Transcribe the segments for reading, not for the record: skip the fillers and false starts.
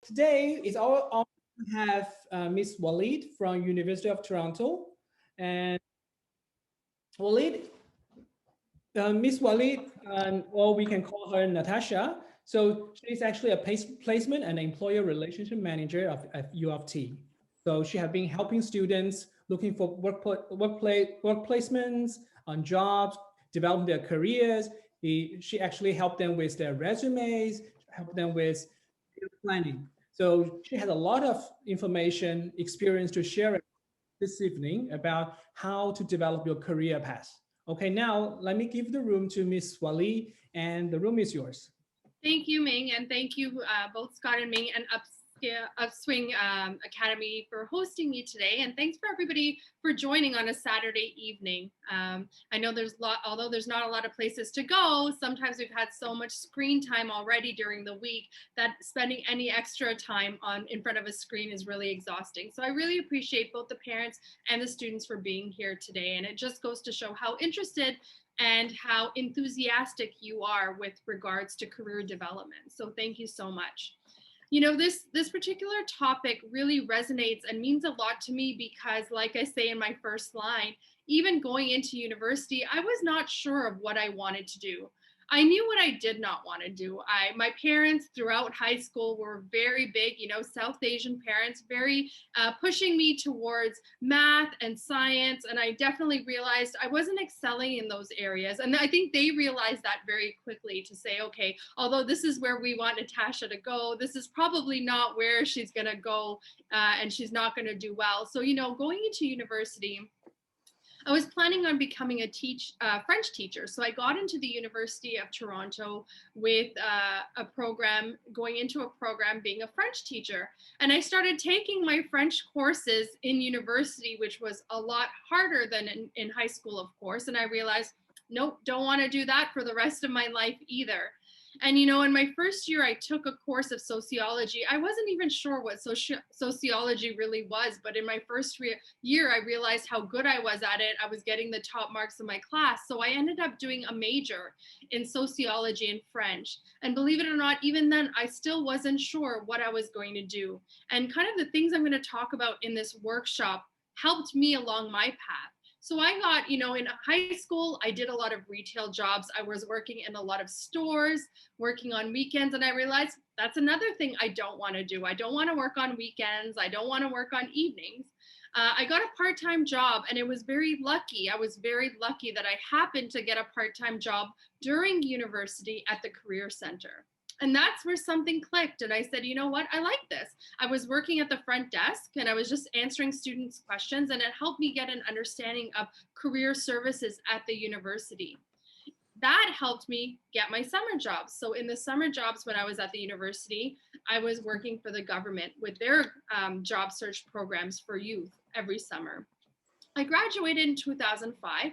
Today it's our honor to have Miss Walid from University of Toronto. And Walid, Miss Walid, or we can call her Natasha. So she's actually a placement and employer relationship manager at U of T. So she has been helping students looking for work placements on jobs, developing their careers. She actually helped them with their resumes, helped them with planning. So she has a lot of information, experience to share this evening about how to develop your career path. Okay, now let me give the room to Miss Wali, and the room is yours. Thank you, Ming, and thank you both Scott and Ming and Upswing Academy for hosting me today. And thanks for everybody for joining on a Saturday evening. I know although there's not a lot of places to go, sometimes we've had so much screen time already during the week that spending any extra time in front of a screen is really exhausting. So I really appreciate both the parents and the students for being here today. And it just goes to show how interested and how enthusiastic you are with regards to career development. So thank you so much. You know, this particular topic really resonates and means a lot to me because, like I say in my first line, even going into university, I was not sure of what I wanted to do. I knew what I did not want to do. My parents throughout high school were very big, South Asian parents, very pushing me towards math and science. And I definitely realized I wasn't excelling in those areas. And I think they realized that very quickly to say, okay, although this is where we want Natasha to go, this is probably not where she's going to go and she's not going to do well. So, going into university, I was planning on becoming a French teacher. So I got into the University of Toronto with going into a program being a French teacher. And I started taking my French courses in university, which was a lot harder than in high school, of course. And I realized, nope, don't want to do that for the rest of my life either. And, in my first year, I took a course of sociology. I wasn't even sure what sociology really was, but in my first year, I realized how good I was at it. I was getting the top marks in my class. So I ended up doing a major in sociology and French. And believe it or not, even then, I still wasn't sure what I was going to do. And kind of the things I'm going to talk about in this workshop helped me along my path. So I got, in high school, I did a lot of retail jobs. I was working in a lot of stores, working on weekends, and I realized that's another thing I don't want to do. I don't want to work on weekends. I don't want to work on evenings. I got a part-time job, and it was very lucky. I was very lucky that I happened to get a part-time job during university at the Career Center. And that's where something clicked. And I said, you know what? I like this. I was working at the front desk and I was just answering students' questions, and it helped me get an understanding of career services at the university. That helped me get my summer jobs. So in the summer jobs when I was at the university, I was working for the government with their job search programs for youth every summer. I graduated in 2005.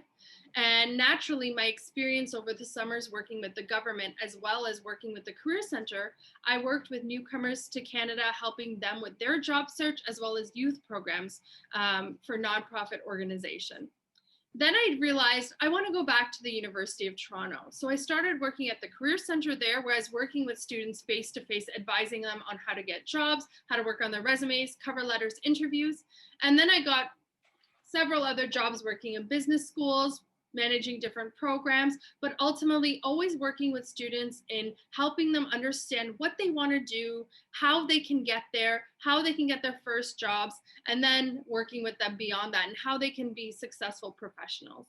And naturally, my experience over the summers working with the government, as well as working with the Career Center, I worked with newcomers to Canada, helping them with their job search, as well as youth programs for nonprofit organization. Then I realized I want to go back to the University of Toronto. So I started working at the Career Center there, where I was working with students face-to-face, advising them on how to get jobs, how to work on their resumes, cover letters, interviews. And then I got several other jobs working in business schools, managing different programs, but ultimately always working with students in helping them understand what they want to do, how they can get there, how they can get their first jobs, and then working with them beyond that and how they can be successful professionals.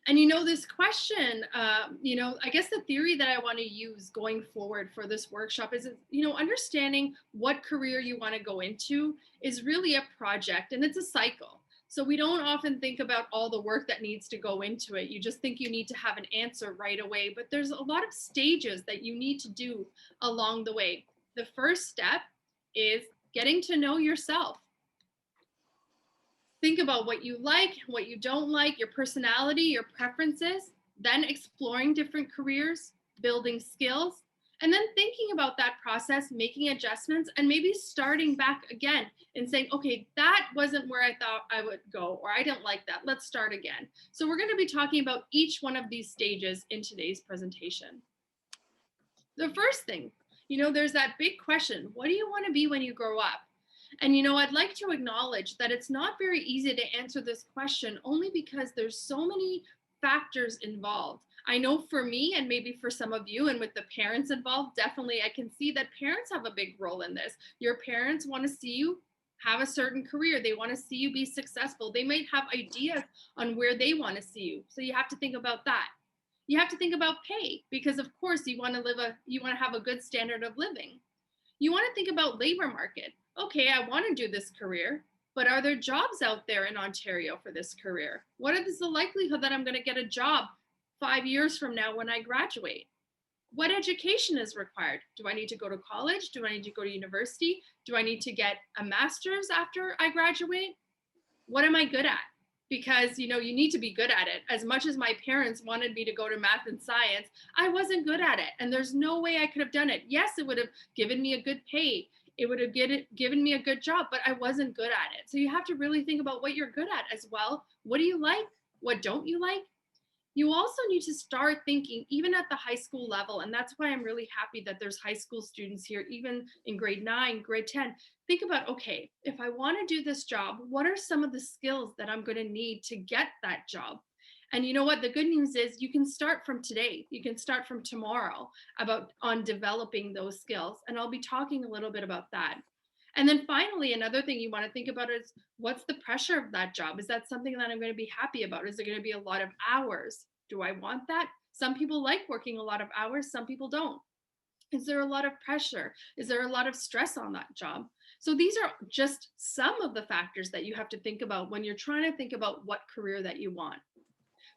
And this question, I guess the theory that I want to use going forward for this workshop is, understanding what career you want to go into is really a project, and it's a cycle. So we don't often think about all the work that needs to go into it. You just think you need to have an answer right away, but there's a lot of stages that you need to do along the way. The first step is getting to know yourself. Think about what you like, what you don't like, your personality, your preferences, then exploring different careers, building skills, and then thinking about that process, making adjustments, and maybe starting back again and saying, okay, that wasn't where I thought I would go, or I didn't like that. Let's start again. So we're going to be talking about each one of these stages in today's presentation. The first thing, There's that big question, what do you want to be when you grow up? And, I'd like to acknowledge that it's not very easy to answer this question only because there's so many factors involved. I know for me, and maybe for some of you, and with the parents involved, definitely I can see that parents have a big role in this. Your parents want to see you have a certain career. They want to see you be successful. They might have ideas on where they want to see you. So you have to think about that. You have to think about pay, because of course you want to have a good standard of living. You want to think about labor market. Okay, I want to do this career, but are there jobs out there in Ontario for this career? What is the likelihood that I'm going to get a job 5 years from now when I graduate? What education is required? Do I need to go to college? Do I need to go to university? Do I need to get a master's after I graduate? What am I good at? Because you need to be good at it. As much as my parents wanted me to go to math and science, I wasn't good at it, and there's no way I could have done it. Yes, it would have given me a good pay, it would have given me a good job, but I wasn't good at it. So you have to really think about what you're good at as well. What do you like? What don't you like? You also need to start thinking, even at the high school level, and that's why I'm really happy that there's high school students here, even in grade 9, grade 10. Think about, okay, if I want to do this job, what are some of the skills that I'm going to need to get that job? And you know what? The good news is you can start from today. You can start from tomorrow on developing those skills. And I'll be talking a little bit about that. And then finally, another thing you want to think about is, what's the pressure of that job? Is that something that I'm going to be happy about? Is there going to be a lot of hours? Do I want that? Some people like working a lot of hours, some people don't. Is there a lot of pressure? Is there a lot of stress on that job? So these are just some of the factors that you have to think about when you're trying to think about what career that you want.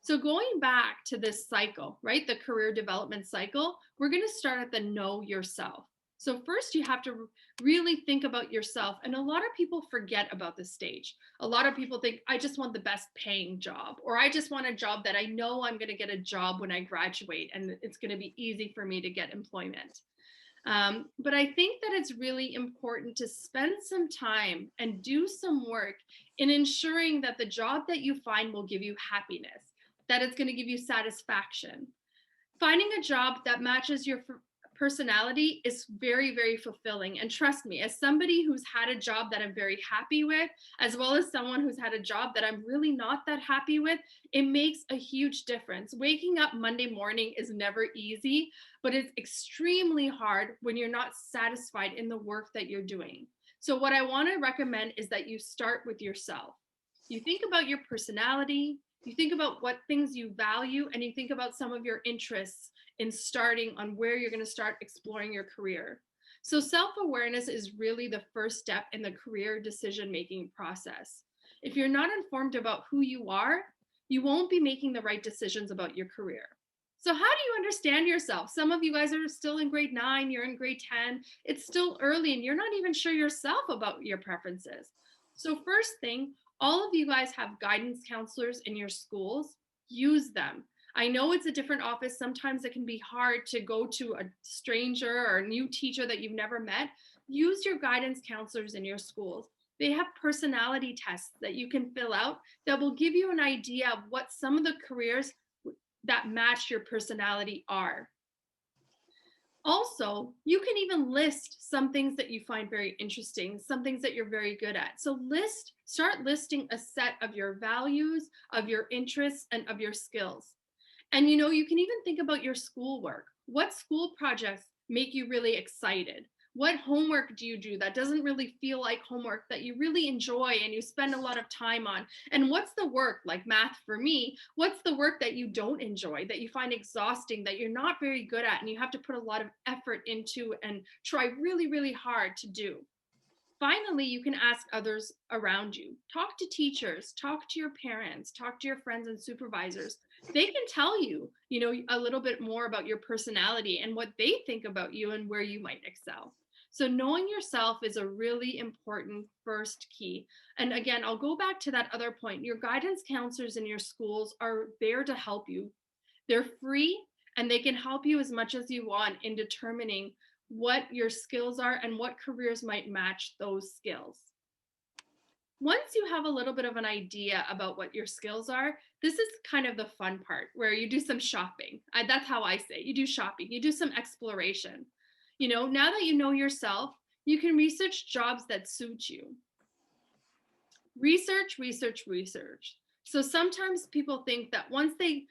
So going back to this cycle, right, the career development cycle, we're going to start at the know yourself. So first you have to really think about yourself. And a lot of people forget about this stage. A lot of people think, I just want the best paying job, or I just want a job that I know I'm going to get a job when I graduate and it's going to be easy for me to get employment. But I think that it's really important to spend some time and do some work in ensuring that the job that you find will give you happiness, that it's going to give you satisfaction. Finding a job that matches your personality is very, very fulfilling. And trust me, as somebody who's had a job that I'm very happy with, as well as someone who's had a job that I'm really not that happy with, it makes a huge difference. Waking up Monday morning is never easy, but it's extremely hard when you're not satisfied in the work that you're doing. So what I want to recommend is that you start with yourself. You think about your personality, you think about what things you value, and you think about some of your interests in starting on where you're going to start exploring your career. So self-awareness is really the first step in the career decision-making process. If you're not informed about who you are, you won't be making the right decisions about your career. So how do you understand yourself? Some of you guys are still in grade 9, you're in grade 10. It's still early and you're not even sure yourself about your preferences. So first thing, all of you guys have guidance counselors in your schools. Use them. I know it's a different office. Sometimes it can be hard to go to a stranger or a new teacher that you've never met. Use your guidance counselors in your schools. They have personality tests that you can fill out that will give you an idea of what some of the careers that match your personality are. Also, you can even list some things that you find very interesting, some things that you're very good at. So start listing a set of your values, of your interests, and of your skills. And you can even think about your schoolwork. What school projects make you really excited? What homework do you do that doesn't really feel like homework, that you really enjoy and you spend a lot of time on? And what's the work, like math for me, what's the work that you don't enjoy, that you find exhausting, that you're not very good at, and you have to put a lot of effort into and try really, really hard to do? Finally, you can ask others around you. Talk to teachers, talk to your parents, talk to your friends and supervisors. They can tell you, a little bit more about your personality and what they think about you and where you might excel. So knowing yourself is a really important first key. And again, I'll go back to that other point. Your guidance counselors in your schools are there to help you. They're free and they can help you as much as you want in determining what your skills are and what careers might match those skills. Once you have a little bit of an idea about what your skills are, this is kind of the fun part where you do some shopping. That's how I say, you do shopping, you do some exploration. Now that you know yourself, you can research jobs that suit you. Research, research, research. So sometimes people think that once they,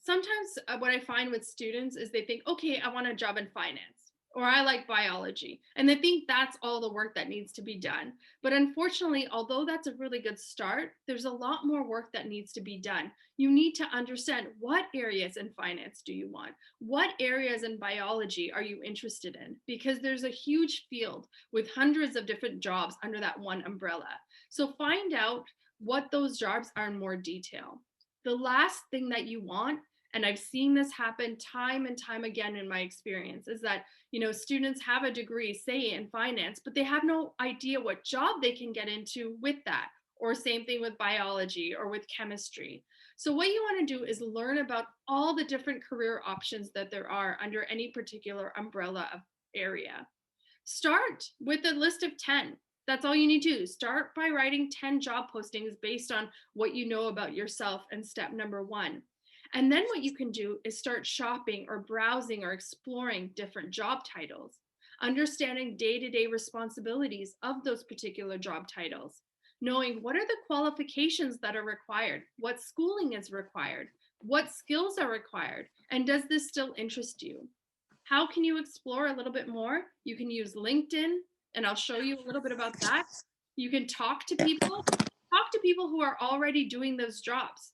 sometimes what I find with students is they think, okay, I want a job in finance, or I like biology. And they think that's all the work that needs to be done. But unfortunately, although that's a really good start, there's a lot more work that needs to be done. You need to understand, what areas in finance do you want? What areas in biology are you interested in? Because there's a huge field with hundreds of different jobs under that one umbrella. So find out what those jobs are in more detail. The last thing that you want, and I've seen this happen time and time again in my experience, is that students have a degree, say in finance, but they have no idea what job they can get into with that. Or same thing with biology or with chemistry. So what you want to do is learn about all the different career options that there are under any particular umbrella of area. Start with a list of 10. That's all you need to do. Start by writing 10 job postings based on what you know about yourself and step number 1. And then what you can do is start shopping or browsing or exploring different job titles, understanding day-to-day responsibilities of those particular job titles, knowing what are the qualifications that are required, what schooling is required, what skills are required, and does this still interest you? How can you explore a little bit more? You can use LinkedIn, and I'll show you a little bit about that. You can talk to people who are already doing those jobs.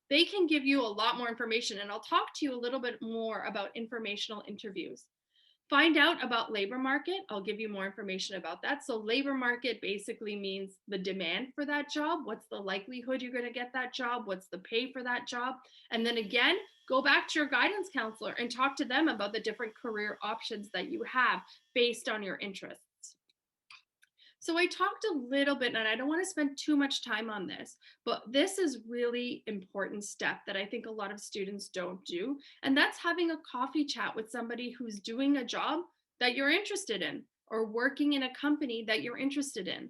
They can give you a lot more information, and I'll talk to you a little bit more about informational interviews. Find out about labor market. I'll give you more information about that. So labor market basically means the demand for that job. What's the likelihood you're going to get that job? What's the pay for that job? And then again, go back to your guidance counselor and talk to them about the different career options that you have based on your interests. So I talked a little bit, and I don't want to spend too much time on this, but this is really important step that I think a lot of students don't do. And that's having a coffee chat with somebody who's doing a job that you're interested in or working in a company that you're interested in.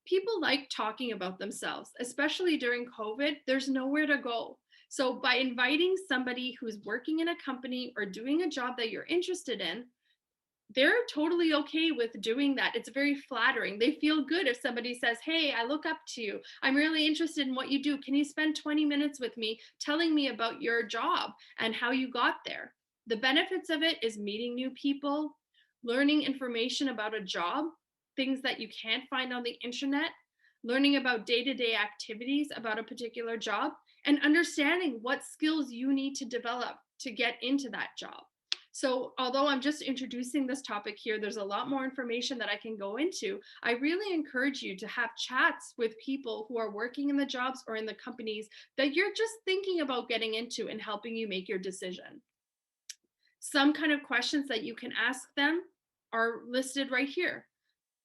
People like talking about themselves, especially during COVID. There's nowhere to go. So by inviting somebody who's working in a company or doing a job that you're interested in, they're totally okay with doing that. It's very flattering. They feel good if somebody says, hey, I look up to you. I'm really interested in what you do. Can you spend 20 minutes with me telling me about your job and how you got there? The benefits of it is meeting new people, learning information about a job, things that you can't find on the internet, learning about day-to-day activities about a particular job, and understanding what skills you need to develop to get into that job. So although I'm just introducing this topic here, there's a lot more information that I can go into. I really encourage you to have chats with people who are working in the jobs or in the companies that you're just thinking about getting into and helping you make your decision. Some kind of questions that you can ask them are listed right here.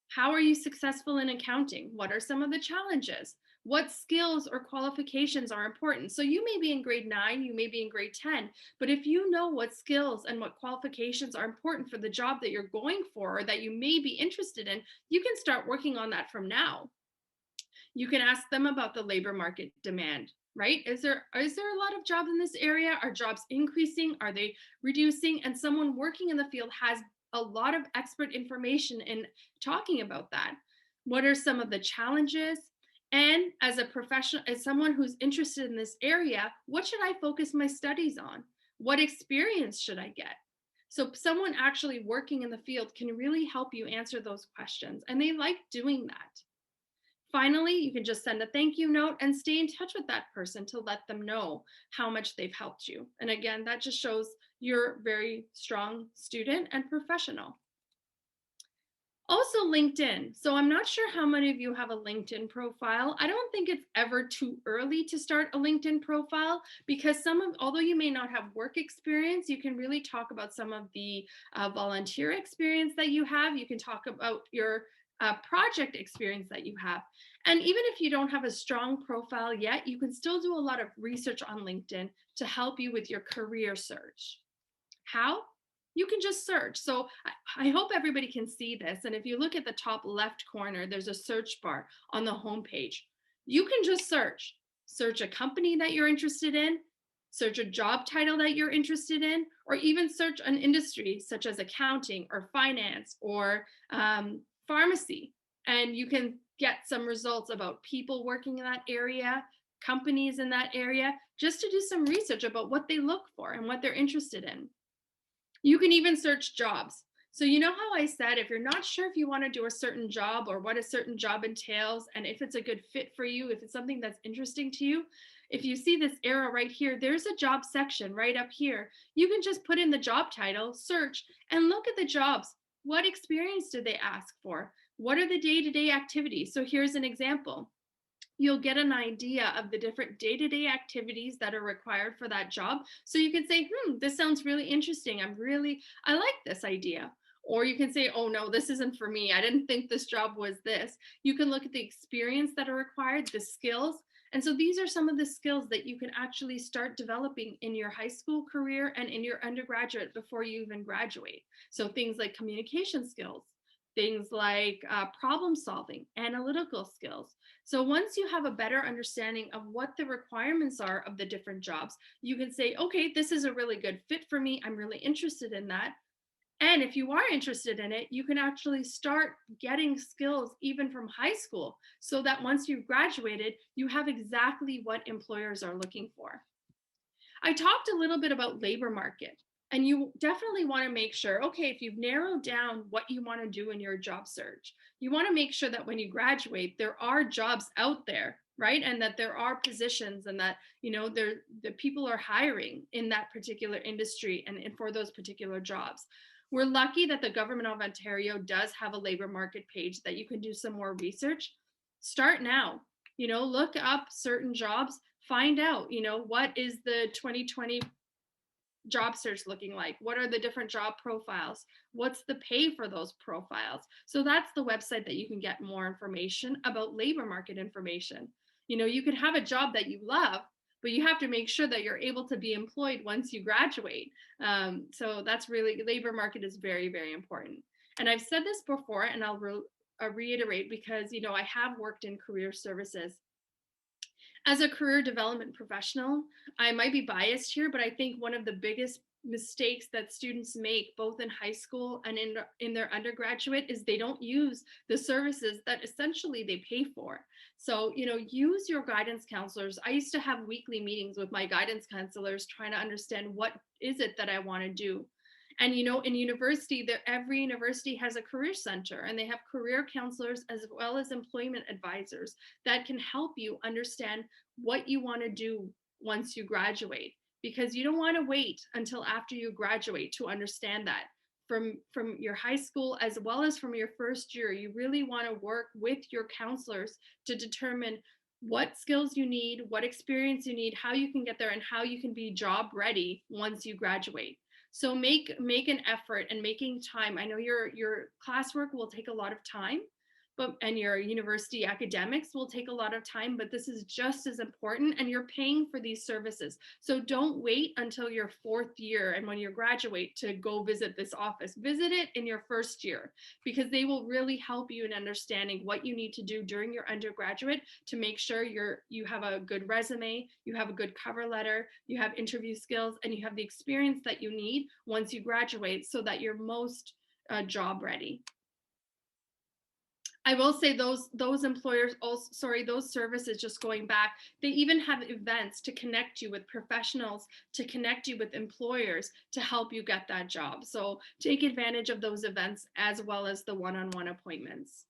How are you successful in accounting? What are some of the challenges? What skills or qualifications are important? So you may be in grade 9, you may be in grade 10, but if you know what skills and what qualifications are important for the job that you're going for or that you may be interested in, you can start working on that from now. You can ask them about the labor market demand, right? Is there a lot of jobs in this area? Are jobs increasing? Are they reducing? And someone working in the field has a lot of expert information in talking about that. What are some of the challenges? And as a professional, as someone who's interested in this area, what should I focus my studies on? What experience should I get? So someone actually working in the field can really help you answer those questions, and they like doing that. Finally, you can just send a thank you note and stay in touch with that person to let them know how much they've helped you. And again, that just shows you're a very strong student and professional. Also LinkedIn. So I'm not sure how many of you have a LinkedIn profile. I don't think it's ever too early to start a LinkedIn profile because although you may not have work experience, you can really talk about some of the volunteer experience that you have. You can talk about your project experience that you have. And even if you don't have a strong profile yet, you can still do a lot of research on LinkedIn to help you with your career search. How? You can just search. So I hope everybody can see this. And if you look at the top left corner, there's a search bar on the homepage. You can just search a company that you're interested in, search a job title that you're interested in, or even search an industry such as accounting or finance or pharmacy. And you can get some results about people working in that area, companies in that area, just to do some research about what they look for and what they're interested in. You can even search jobs. So you know how I said, if you're not sure if you want to do a certain job or what a certain job entails, and if it's a good fit for you, if it's something that's interesting to you, if you see this arrow right here, there's a job section right up here. You can just put in the job title, search, and look at the jobs. What experience did they ask for? What are the day-to-day activities? So here's an example. You'll get an idea of the different day-to-day activities that are required for that job. So you can say, this sounds really interesting. I like this idea. Or you can say, oh no, this isn't for me. I didn't think this job was this. You can look at the experience that are required, the skills. And so these are some of the skills that you can actually start developing in your high school career and in your undergraduate before you even graduate. So things like communication skills, things like problem solving, analytical skills. So once you have a better understanding of what the requirements are of the different jobs, you can say, okay, this is a really good fit for me. I'm really interested in that. And if you are interested in it, you can actually start getting skills even from high school so that once you've graduated, you have exactly what employers are looking for. I talked a little bit about labor market, and you definitely want to make sure, okay, if you've narrowed down what you want to do in your job search, you want to make sure that when you graduate, there are jobs out there, right? And that there are positions and that, the people are hiring in that particular industry and for those particular jobs. We're lucky that the government of Ontario does have a labor market page that you can do some more research. Start now, look up certain jobs, find out, what is the 2020 job search looking like? What are the different job profiles? What's the pay for those profiles? So that's the website that you can get more information about labor market information. You can have a job that you love, but you have to make sure that you're able to be employed once you graduate. So that's really, labor market is very, very important. And I've said this before, and I'll reiterate because, I have worked in career services. As a career development professional, I might be biased here, but I think one of the biggest mistakes that students make both in high school and in their undergraduate is they don't use the services that essentially they pay for. So, use your guidance counselors. I used to have weekly meetings with my guidance counselors trying to understand what is it that I want to do. And in university, every university has a career center, and they have career counselors as well as employment advisors that can help you understand what you want to do once you graduate, because you don't want to wait until after you graduate to understand that. From your high school as well as from your first year, you really want to work with your counselors to determine what skills you need, what experience you need, how you can get there, and how you can be job ready once you graduate. So make an effort and making time. I know your classwork will take a lot of time, and your university academics will take a lot of time, but this is just as important, and you're paying for these services. So don't wait until your fourth year and when you graduate to go visit this office. Visit it in your first year, because they will really help you in understanding what you need to do during your undergraduate to make sure you have a good resume, you have a good cover letter, you have interview skills, and you have the experience that you need once you graduate so that you're most job ready. I will say those employers also, those services, just going back, they even have events to connect you with professionals, to connect you with employers to help you get that job. So take advantage of those events as well as the one-on-one appointments.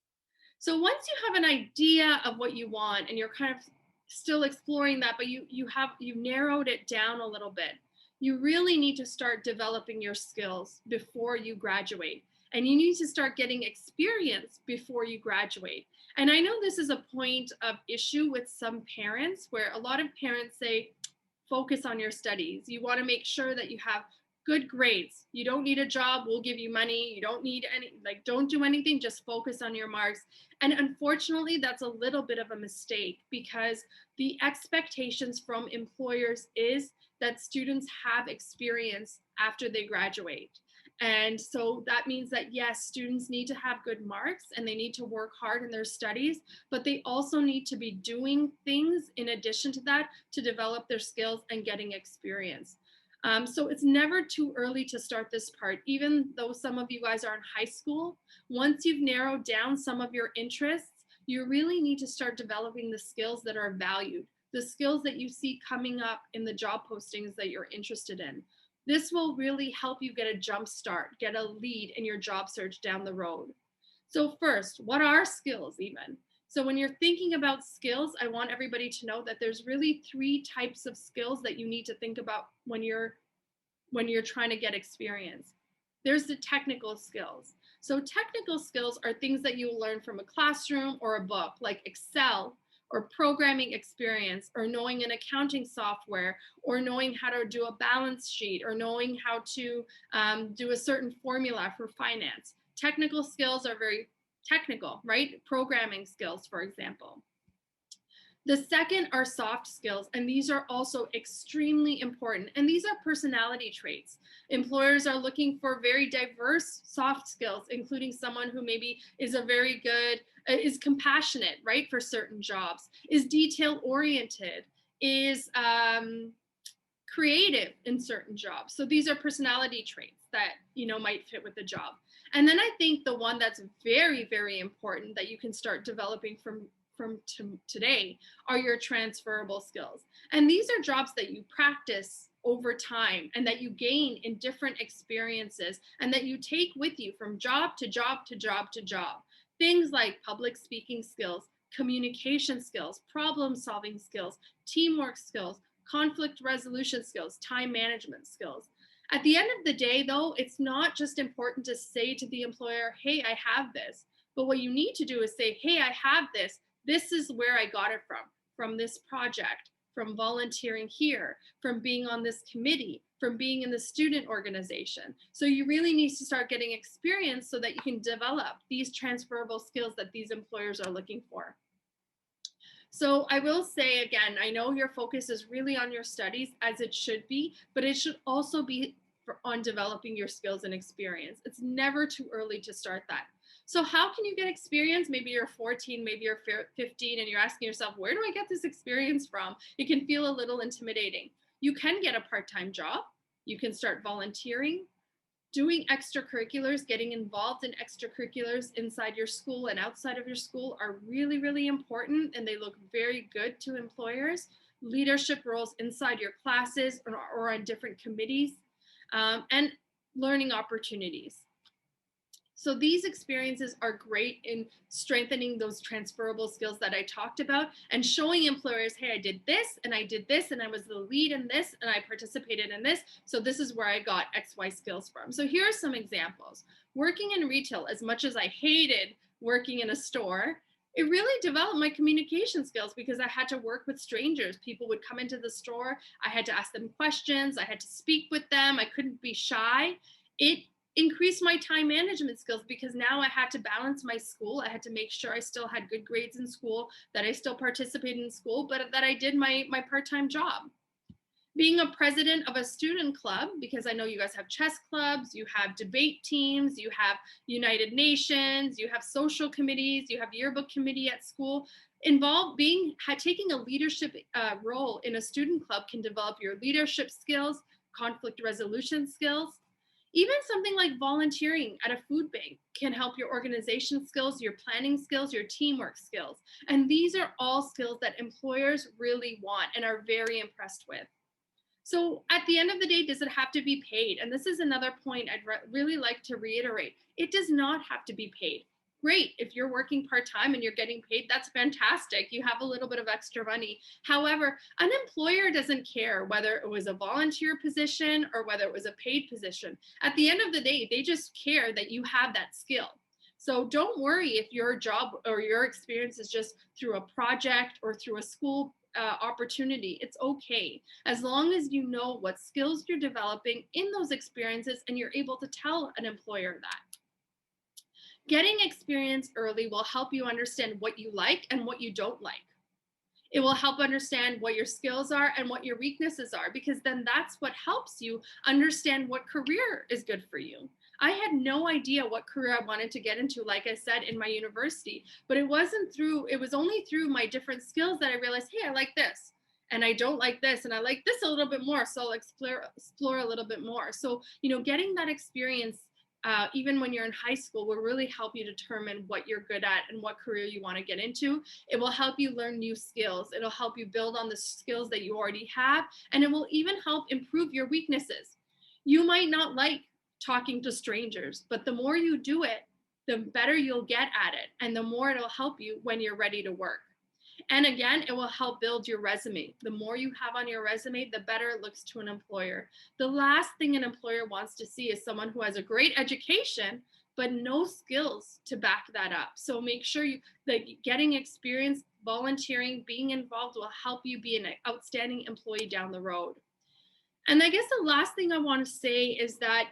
So once you have an idea of what you want and you're kind of still exploring that, but you've narrowed it down a little bit, you really need to start developing your skills before you graduate. And you need to start getting experience before you graduate. And I know this is a point of issue with some parents, where a lot of parents say, focus on your studies. You want to make sure that you have good grades. You don't need a job, we'll give you money. You don't need don't do anything, just focus on your marks. And unfortunately, that's a little bit of a mistake, because the expectations from employers is that students have experience after they graduate. And so that means that, yes, students need to have good marks and they need to work hard in their studies, but they also need to be doing things in addition to that to develop their skills and getting experience. So it's never too early to start this part, even though some of you guys are in high school. Once you've narrowed down some of your interests, you really need to start developing the skills that are valued, the skills that you see coming up in the job postings that you're interested in. This will really help you get a jump start, get a lead in your job search down the road. So first, what are skills even? So when you're thinking about skills, I want everybody to know that there's really 3 types of skills that you need to think about when you're trying to get experience. There's the technical skills. So technical skills are things that you learn from a classroom or a book, like Excel or programming experience, or knowing an accounting software, or knowing how to do a balance sheet, or knowing how to do a certain formula for finance. Technical skills are very technical, right? Programming skills, for example. The second are soft skills, and these are also extremely important. And these are personality traits. Employers are looking for very diverse soft skills, including someone who maybe is a very good, is compassionate, right, for certain jobs, is detail oriented, is creative in certain jobs. So these are personality traits that, you know, might fit with the job. And then I think the one that's very, very important that you can start developing from today are your transferable skills. And these are jobs that you practice over time and that you gain in different experiences and that you take with you from job to job to job to job. Things like public speaking skills, communication skills, problem solving skills, teamwork skills, conflict resolution skills, time management skills. At the end of the day, though, it's not just important to say to the employer, hey, I have this. But what you need to do is say, hey, I have this. This is where I got it from this project, from volunteering here, from being on this committee, from being in the student organization. So you really need to start getting experience so that you can develop these transferable skills that these employers are looking for. So I will say again, I know your focus is really on your studies, as it should be, but it should also be on developing your skills and experience. It's never too early to start that. So how can you get experience? Maybe you're 14, maybe you're 15, and you're asking yourself, where do I get this experience from? It can feel a little intimidating. You can get a part-time job. You can start volunteering. Doing extracurriculars, getting involved in extracurriculars inside your school and outside of your school are really, really important, and they look very good to employers. Leadership roles inside your classes or on different committees, and learning opportunities. So these experiences are great in strengthening those transferable skills that I talked about and showing employers, hey, I did this and I did this and I was the lead in this and I participated in this. So this is where I got XY skills from. So here are some examples. Working in retail, as much as I hated working in a store, it really developed my communication skills because I had to work with strangers. People would come into the store. I had to ask them questions. I had to speak with them. I couldn't be shy. It increased my time management skills because now I had to balance my school. I had to make sure I still had good grades in school, that I still participated in school, but that I did my part-time job. Being a president of a student club, because I know you guys have chess clubs, you have debate teams, you have United Nations, you have social committees, you have yearbook committee at school. Taking a leadership role in a student club can develop your leadership skills, conflict resolution skills. Even something like volunteering at a food bank can help your organization skills, your planning skills, your teamwork skills. And these are all skills that employers really want and are very impressed with. So at the end of the day, does it have to be paid? And this is another point I'd really like to reiterate. It does not have to be paid. Great, if you're working part-time and you're getting paid, that's fantastic. You have a little bit of extra money. However, an employer doesn't care whether it was a volunteer position or whether it was a paid position. At the end of the day, they just care that you have that skill. So don't worry if your job or your experience is just through a project or through a school opportunity. It's okay, as long as you know what skills you're developing in those experiences and you're able to tell an employer that. Getting experience early will help you understand what you like and what you don't like. It will help understand what your skills are and what your weaknesses are, because then that's what helps you understand what career is good for you. I had no idea what career I wanted to get into, like I said, in my university. But it was only through my different skills that I realized, hey, I like this and I don't like this and I like this a little bit more. So I'll explore a little bit more. So, getting that experience even when you're in high school will really help you determine what you're good at and what career you want to get into. It will help you learn new skills. It'll help you build on the skills that you already have, and it will even help improve your weaknesses. You might not like talking to strangers, but the more you do it, the better you'll get at it, and the more it'll help you when you're ready to work. And again, it will help build your resume. The more you have on your resume, the better it looks to an employer. The last thing an employer wants to see is someone who has a great education, but no skills to back that up. So make sure that getting experience, volunteering, being involved will help you be an outstanding employee down the road. And I guess the last thing I want to say is that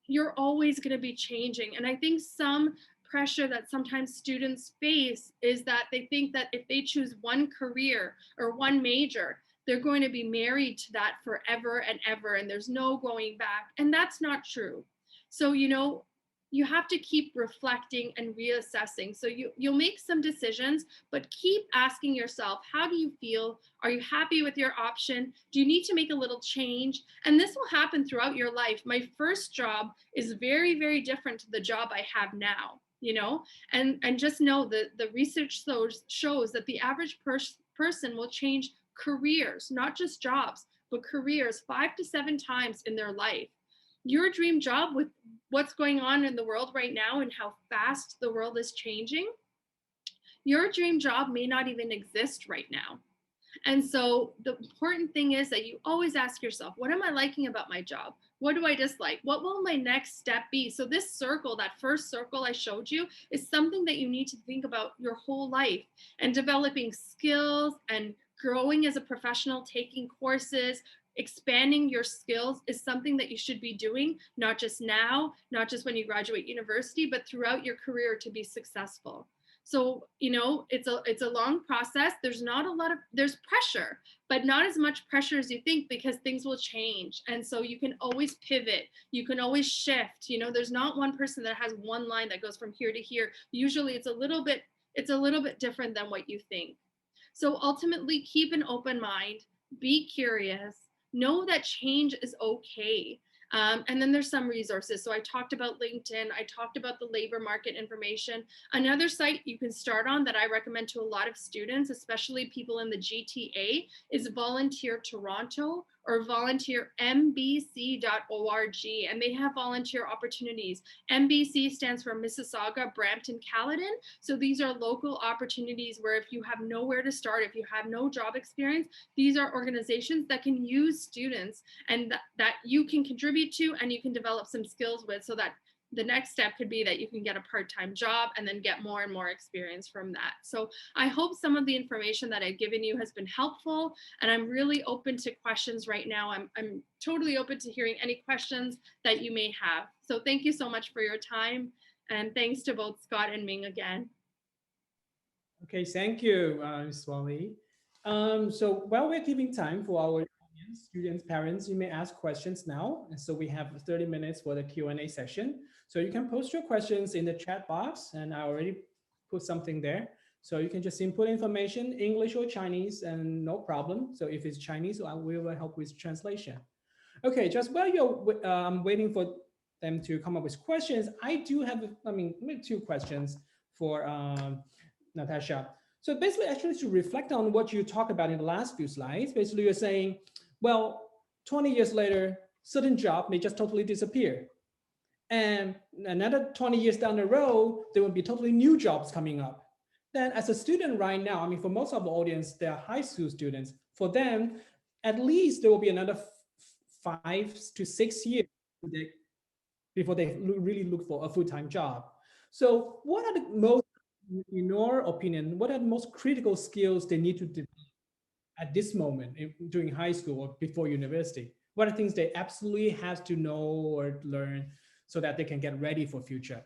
you're always going to be changing. And I think some pressure that sometimes students face is that they think that if they choose one career or one major, they're going to be married to that forever and ever, and there's no going back. And that's not true. So, you have to keep reflecting and reassessing. So you'll make some decisions, but keep asking yourself, how do you feel? Are you happy with your option? Do you need to make a little change? And this will happen throughout your life. My first job is very, very different to the job I have now, and just know that the research shows that the average person will change careers, not just jobs, but careers 5 to 7 times in their life. Your dream job, with what's going on in the world right now and how fast the world is changing, your dream job may not even exist right now. And so the important thing is that you always ask yourself, what am I liking about my job? What do I dislike? What will my next step be? So this circle, that first circle I showed you, is something that you need to think about your whole life, and developing skills and growing as a professional, taking courses, expanding your skills is something that you should be doing, not just now, not just when you graduate university, but throughout your career to be successful. So, it's a long process. There's pressure, but not as much pressure as you think, because things will change. And so you can always pivot. You can always shift. There's not one person that has one line that goes from here to here. Usually it's a little bit different than what you think. So ultimately, keep an open mind, be curious, know that change is okay. And then there's some resources. So I talked about LinkedIn. I talked about the labor market information. Another site you can start on that I recommend to a lot of students, especially people in the GTA, is Volunteer Toronto or volunteermbc.org. And they have volunteer opportunities. MBC stands for Mississauga, Brampton, Caledon. So these are local opportunities where if you have nowhere to start, if you have no job experience, these are organizations that can use students and that you can contribute to and you can develop some skills with, so that the next step could be that you can get a part-time job and then get more and more experience from that. So I hope some of the information that I've given you has been helpful, and I'm really open to questions right now. I'm totally open to hearing any questions that you may have. So thank you so much for your time, and thanks to both Scott and Ming again. Okay, thank you, Ms. Walli. So while we're giving time for our audience, students, parents, you may ask questions now. And so we have 30 minutes for the Q&A session. So you can post your questions in the chat box, and I already put something there. So you can just input information, English or Chinese, and no problem. So if it's Chinese, we will help with translation. Okay, just while you're waiting for them to come up with questions, I do have, maybe 2 questions for Natasha. So basically, actually, to reflect on what you talked about in the last few slides, basically you're saying, well, 20 years later, certain job may just totally disappear. And another 20 years down the road, there will be totally new jobs coming up. Then as a student right now, for most of the audience, they're high school students. For them, at least there will be another 5 to 6 years before they really look for a full-time job. So what are the most, in your opinion, what are the most critical skills they need to develop at this moment during high school or before university? What are things they absolutely have to know or learn so that they can get ready for future?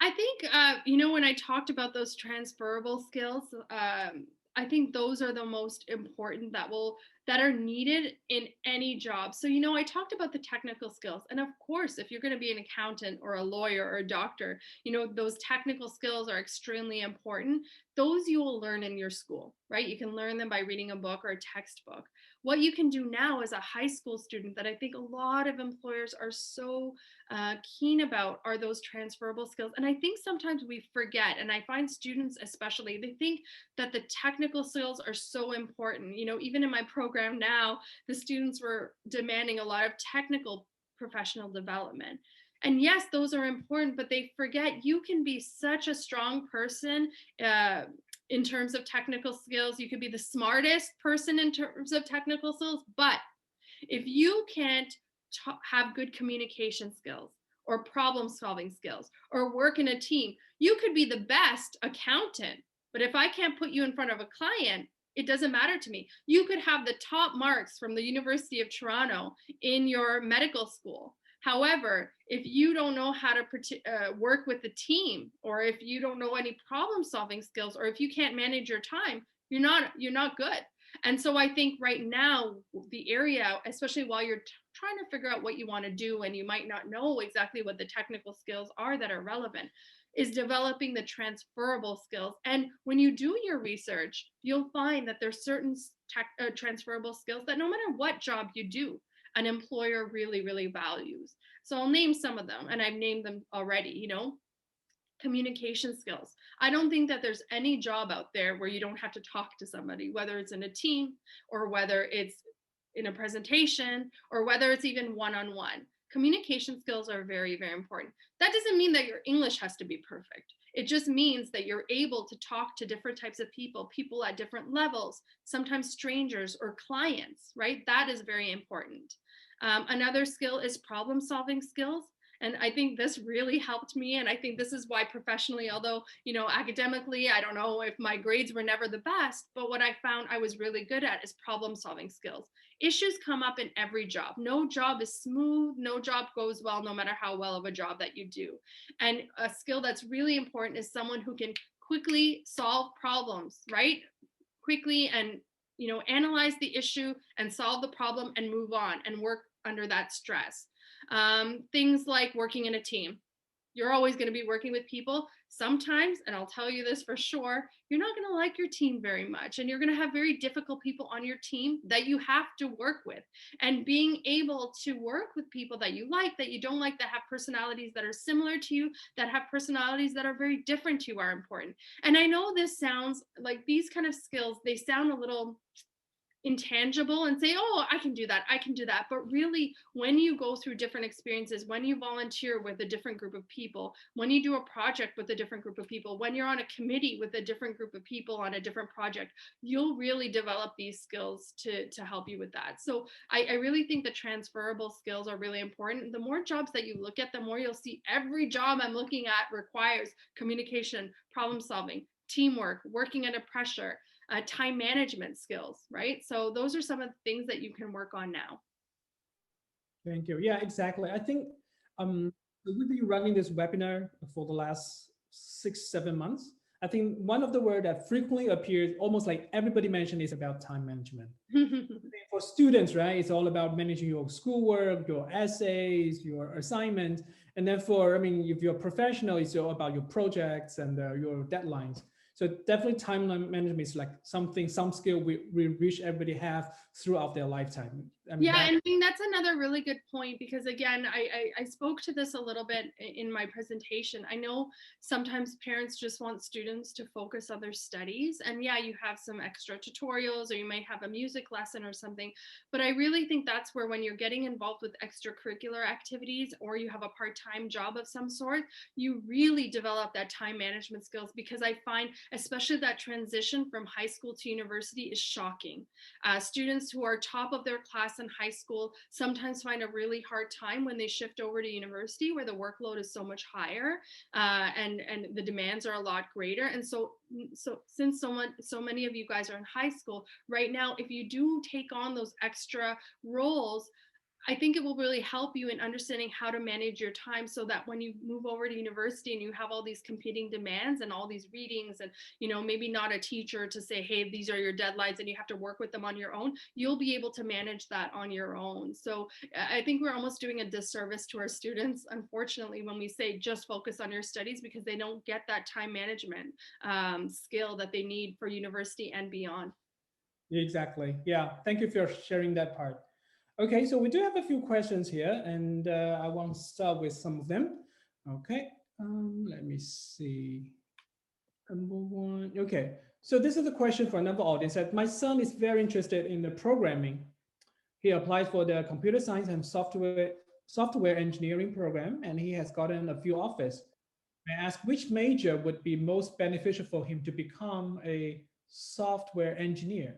I think, when I talked about those transferable skills, I think those are the most important that will that are needed in any job. So, I talked about the technical skills. And of course, if you're going to be an accountant or a lawyer or a doctor, those technical skills are extremely important. Those you will learn in your school, right? You can learn them by reading a book or a textbook. What you can do now as a high school student that I think a lot of employers are so keen about are those transferable skills. And I think sometimes we forget, and I find students especially, they think that the technical skills are so important. Even in my program now, the students were demanding a lot of technical professional development. And yes, those are important, but they forget you can be such a strong person in terms of technical skills. You could be the smartest person in terms of technical skills, but if you can't have good communication skills or problem solving skills or work in a team, you could be the best accountant, but if I can't put you in front of a client, it doesn't matter to me. You could have the top marks from the University of Toronto in your medical school. However, if you don't know how to work with the team, or if you don't know any problem solving skills, or if you can't manage your time, you're not good. And so I think right now, the area, especially while you're trying to figure out what you want to do and you might not know exactly what the technical skills are that are relevant, is developing the transferable skills. And when you do your research, you'll find that there's certain transferable skills that no matter what job you do, an employer really, really values. So I'll name some of them, and I've named them already, communication skills. I don't think that there's any job out there where you don't have to talk to somebody, whether it's in a team or whether it's in a presentation or whether it's even one-on-one. Communication skills are very, very important. That doesn't mean that your English has to be perfect. It just means that you're able to talk to different types of people at different levels, sometimes strangers or clients, right? That is very important. Another skill is problem solving skills. And I think this really helped me. And I think this is why professionally, although, academically, I don't know if my grades were never the best, but what I found I was really good at is problem solving skills. Issues come up in every job. No job is smooth. No job goes well, no matter how well of a job that you do. And a skill that's really important is someone who can quickly solve problems, right? Quickly and, analyze the issue and solve the problem and move on and work under that stress. Things like working in a team. You're always going to be working with people. Sometimes, and I'll tell you this for sure, you're not going to like your team very much. And you're going to have very difficult people on your team that you have to work with. And being able to work with people that you like, that you don't like, that have personalities that are similar to you, that have personalities that are very different to you are important. And I know this sounds like these kind of skills, they sound a little intangible and say, oh, I can do that. But really, when you go through different experiences, when you volunteer with a different group of people, when you do a project with a different group of people, when you're on a committee with a different group of people on a different project, you'll really develop these skills to help you with that. So I really think the transferable skills are really important. The more jobs that you look at, the more you'll see every job I'm looking at requires communication, problem solving, teamwork, working under pressure, time management skills, right? So those are some of the things that you can work on now. Thank you. Yeah, exactly. I think we've been running this webinar for the last 6-7 months. I think one of the words that frequently appears, almost like everybody mentioned, is about time management. For students, right, it's all about managing your schoolwork, your essays, your assignments. And then if you're a professional, it's all about your projects and your deadlines. So definitely time management is like some skill we wish everybody have throughout their lifetime. And I think that's another really good point, because again, I spoke to this a little bit in my presentation. I know sometimes parents just want students to focus on their studies, and yeah, you have some extra tutorials, or you might have a music lesson or something, but I really think that's where, when you're getting involved with extracurricular activities, or you have a part-time job of some sort, you really develop that time management skills, because I find especially that transition from high school to university is shocking. Students who are top of their class in high school sometimes find a really hard time when they shift over to university, where the workload is so much higher and the demands are a lot greater. And so since so many of you guys are in high school right now, if you do take on those extra roles, I think it will really help you in understanding how to manage your time so that when you move over to university and you have all these competing demands and all these readings and, maybe not a teacher to say, hey, these are your deadlines and you have to work with them on your own, you'll be able to manage that on your own. So I think we're almost doing a disservice to our students, unfortunately, when we say just focus on your studies, because they don't get that time management skill that they need for university and beyond. Exactly. Yeah. Thank you for sharing that part. Okay, so we do have a few questions here, and I want to start with some of them. Okay, let me see. Number one. Okay, so this is a question for another audience that my son is very interested in the programming. He applied for the computer science and software engineering program, and he has gotten a few offers. I asked which major would be most beneficial for him to become a software engineer.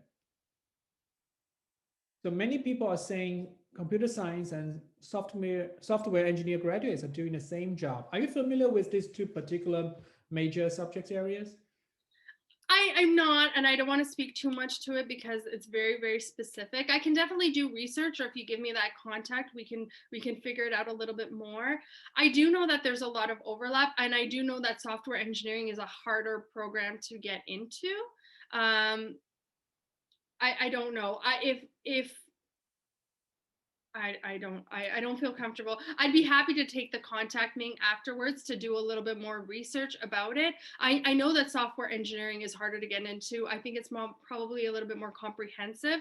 So many people are saying computer science and software engineer graduates are doing the same job. Are you familiar with these two particular major subject areas? I'm not, and I don't want to speak too much to it because it's very, very specific. I can definitely do research, or if you give me that contact, we can figure it out a little bit more. I do know that there's a lot of overlap, and I do know that software engineering is a harder program to get into. I don't know. If I don't feel comfortable. I'd be happy to take the contact Ming afterwards to do a little bit more research about it. I know that software engineering is harder to get into. I think it's probably a little bit more comprehensive.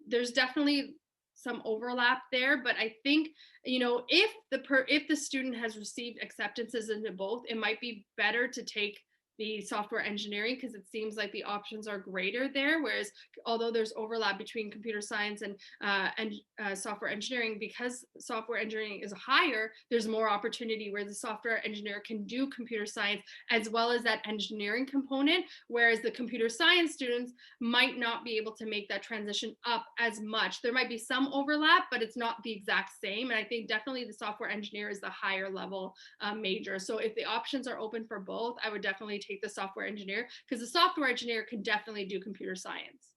There's definitely some overlap there, but I think, if the student has received acceptances into both, it might be better to take the software engineering because it seems like the options are greater there. Whereas although there's overlap between computer science and software engineering, because software engineering is higher, there's more opportunity where the software engineer can do computer science as well as that engineering component, whereas the computer science students might not be able to make that transition up as much. There might be some overlap, but it's not the exact same. And I think definitely the software engineer is the higher level major. So if the options are open for both, I would definitely take the software engineer, because the software engineer can definitely do computer science.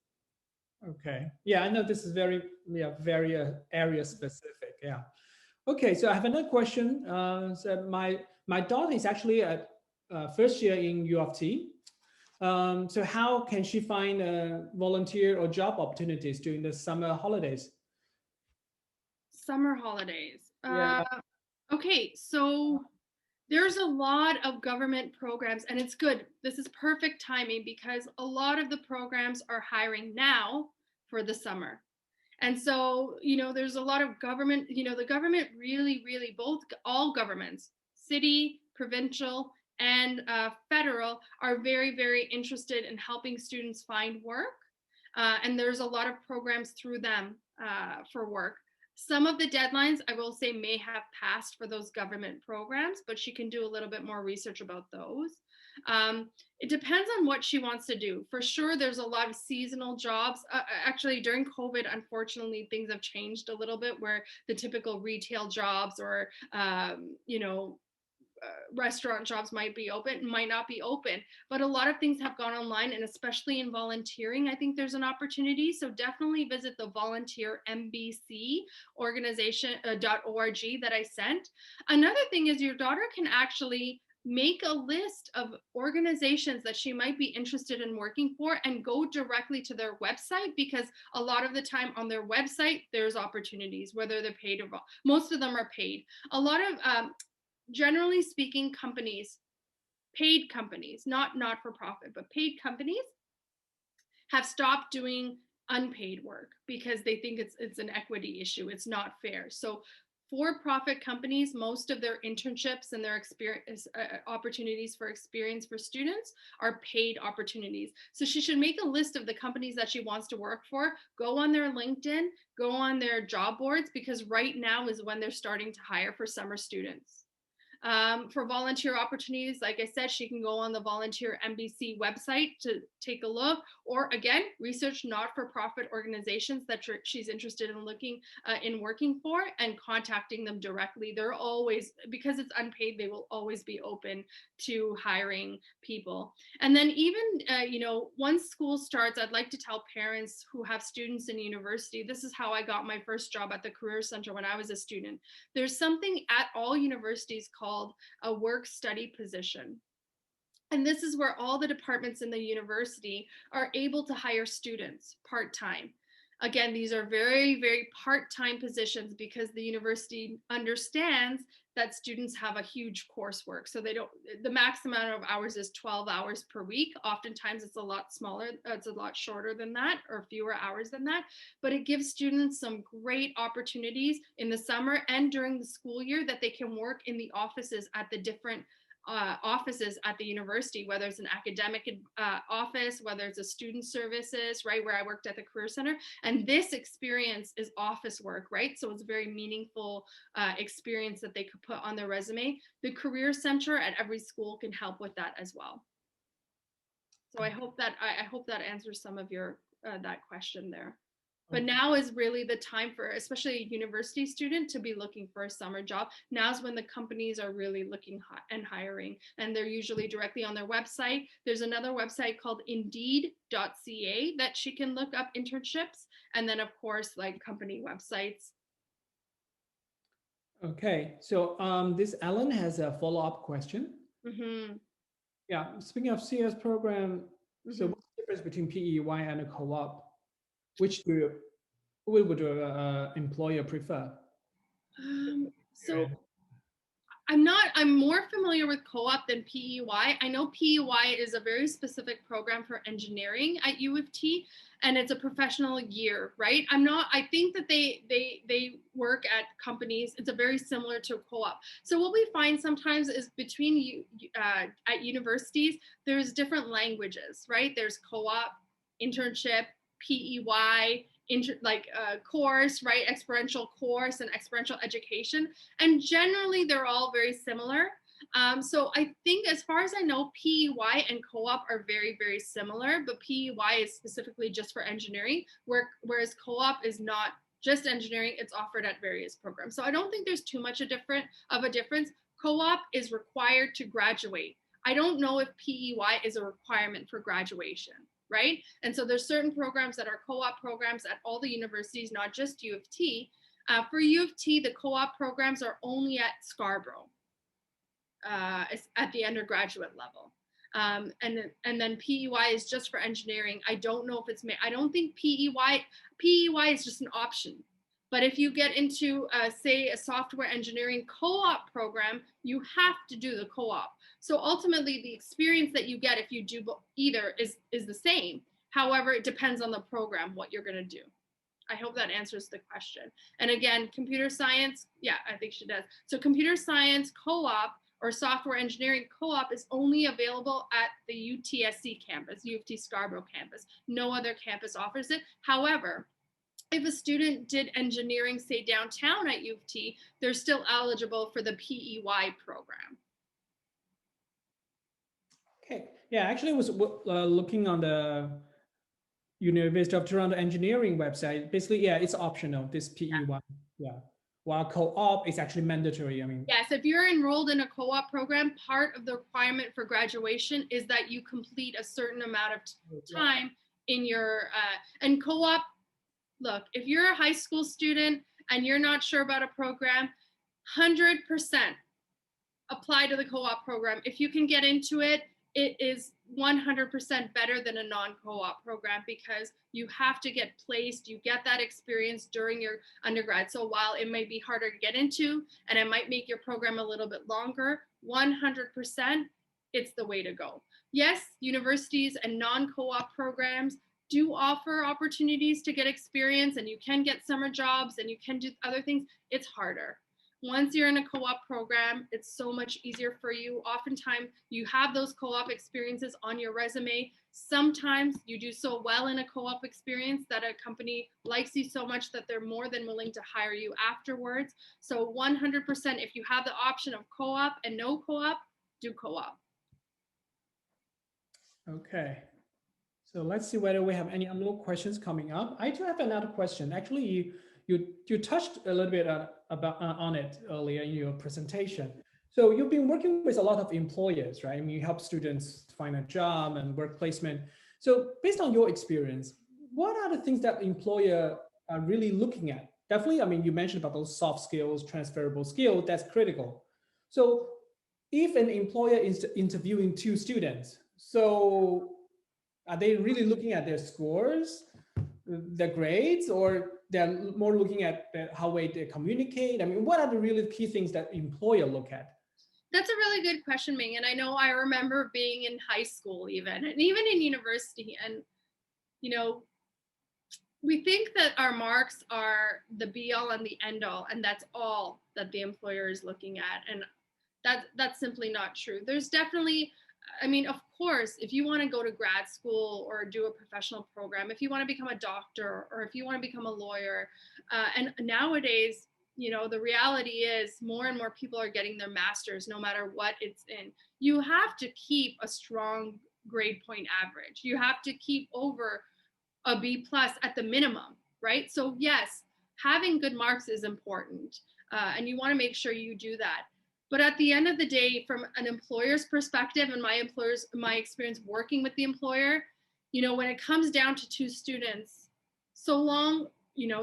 Okay. Yeah, I know this is very area specific. Yeah. Okay, so I have another question. So my daughter is actually at first year in U of T. So how can she find volunteer or job opportunities during the summer holidays? Summer holidays. Yeah. Okay, so there's a lot of government programs, and it's good. This is perfect timing because a lot of the programs are hiring now for the summer. And so, there's a lot of government, the government really, really, all governments, city, provincial, and federal, are very, very interested in helping students find work. And there's a lot of programs through them for work. Some of the deadlines, I will say, may have passed for those government programs, but she can do a little bit more research about those. It depends on what she wants to do. For sure, there's a lot of seasonal jobs. Actually, during COVID, unfortunately, things have changed a little bit, where the typical retail jobs or, restaurant jobs might not be open, but a lot of things have gone online, and especially in volunteering, I think there's an opportunity. So definitely visit the volunteer MBC organization .org that I sent. Another thing is your daughter can actually make a list of organizations that she might be interested in working for and go directly to their website, because a lot of the time on their website there's opportunities, whether they're paid or most of them are paid. A lot of generally speaking, paid companies, not for profit, but paid companies have stopped doing unpaid work because they think it's an equity issue. It's not fair. So for-profit companies, most of their internships and their experience opportunities for experience for students are paid opportunities. So she should make a list of the companies that she wants to work for, go on their LinkedIn, go on their job boards, because right now is when they're starting to hire for summer students. For volunteer opportunities, like I said, she can go on the Volunteer MBC website to take a look, or again, research not-for-profit organizations that she's interested in looking in working for, and contacting them directly. They're always, because it's unpaid, they will always be open to hiring people. And then even, once school starts, I'd like to tell parents who have students in university, this is how I got my first job at the Career Center when I was a student. There's something at all universities called a work-study position. And this is where all the departments in the university are able to hire students part-time. Again, these are very, very part-time positions because the university understands that students have a huge coursework. So the max amount of hours is 12 hours per week. Oftentimes it's a lot smaller, it's a lot shorter than that, or fewer hours than that. But it gives students some great opportunities in the summer and during the school year that they can work in the offices at the different offices at the university, whether it's an academic office, whether it's a student services, right, where I worked at the Career Center. And this experience is office work, right? So it's a very meaningful experience that they could put on their resume. The Career Center at every school can help with that as well. So I hope that answers some of your that question there. But now is really the time for, especially a university student, to be looking for a summer job. Now's when the companies are really looking and hiring, and they're usually directly on their website. There's another website called indeed.ca that she can look up internships, and then of course like company websites. Okay, so this Alan has a follow-up question. Mm-hmm. Yeah, speaking of CS program, so what's the difference between PEY and a co-op? Which would the employer prefer? So I'm more familiar with co-op than PEY. I know PEY is a very specific program for engineering at U of T, and it's a professional year, right? I think that they work at companies. It's a very similar to a co-op. So what we find sometimes is between at universities, there's different languages, right? There's co-op, internship, PEY, course, right? Experiential course and experiential education. And generally they're all very similar. So I think as far as I know, PEY and co-op are very, very similar, but PEY is specifically just for engineering, whereas co-op is not just engineering, it's offered at various programs. So I don't think there's too much of a difference. Co-op is required to graduate. I don't know if PEY is a requirement for graduation, right? And so there's certain programs that are co-op programs at all the universities, not just U of T. For U of T, the co-op programs are only at Scarborough, at the undergraduate level. And then PEY is just for engineering. I don't know if it's I don't think PEY is just an option. But if you get into, say, a software engineering co-op program, you have to do the co-op. So ultimately, the experience that you get if you do either is the same. However, it depends on the program, what you're going to do. I hope that answers the question. And again, computer science, yeah, I think she does. So computer science co-op or software engineering co-op is only available at the UTSC campus, U of T Scarborough campus. No other campus offers it. However, if a student did engineering, say downtown at U of T, they're still eligible for the PEY program. Okay, yeah, actually I was looking on the University of Toronto engineering website. Basically, yeah, it's optional, this PEY, yeah. While co-op is actually mandatory, I mean. Yes, if you're enrolled in a co-op program, part of the requirement for graduation is that you complete a certain amount of time in your, and co-op, look, if you're a high school student and you're not sure about a program, 100% apply to the co-op program. If you can get into it, it is 100% better than a non-co-op program because you have to get placed, you get that experience during your undergrad. So while it may be harder to get into and it might make your program a little bit longer, 100%, it's the way to go. Yes, universities and non-co-op programs do offer opportunities to get experience, and you can get summer jobs and you can do other things. It's harder. Once you're in a co-op program, it's so much easier for you. Oftentimes, you have those co-op experiences on your resume. Sometimes you do so well in a co-op experience that a company likes you so much that they're more than willing to hire you afterwards. So 100%, if you have the option of co-op and no co-op, do co-op. Okay. So let's see whether we have any more questions coming up. I do have another question. Actually, you touched a little bit on it earlier in your presentation. So you've been working with a lot of employers, right? I mean, you help students find a job and work placement. So based on your experience, what are the things that employer are really looking at? Definitely, I mean, you mentioned about those soft skills, transferable skills, that's critical. So if an employer is interviewing two students, so are they really looking at their scores, their grades, or they're more looking at how way they communicate? I mean, what are the really key things that employer look at? That's a really good question, Ming. And I know I remember being in high school even, and even in university. And, you know, we think that our marks are the be all and the end all, and that's all that the employer is looking at. And that's simply not true. There's definitely, I mean, of course, if you want to go to grad school or do a professional program, if you want to become a doctor or if you want to become a lawyer, and nowadays, the reality is more and more people are getting their masters no matter what it's in. You have to keep a strong grade point average. You have to keep over a B plus at the minimum, right? So yes, having good marks is important, and you want to make sure you do that. But at the end of the day, from an employer's perspective and my experience working with the employer, when it comes down to two students, so long,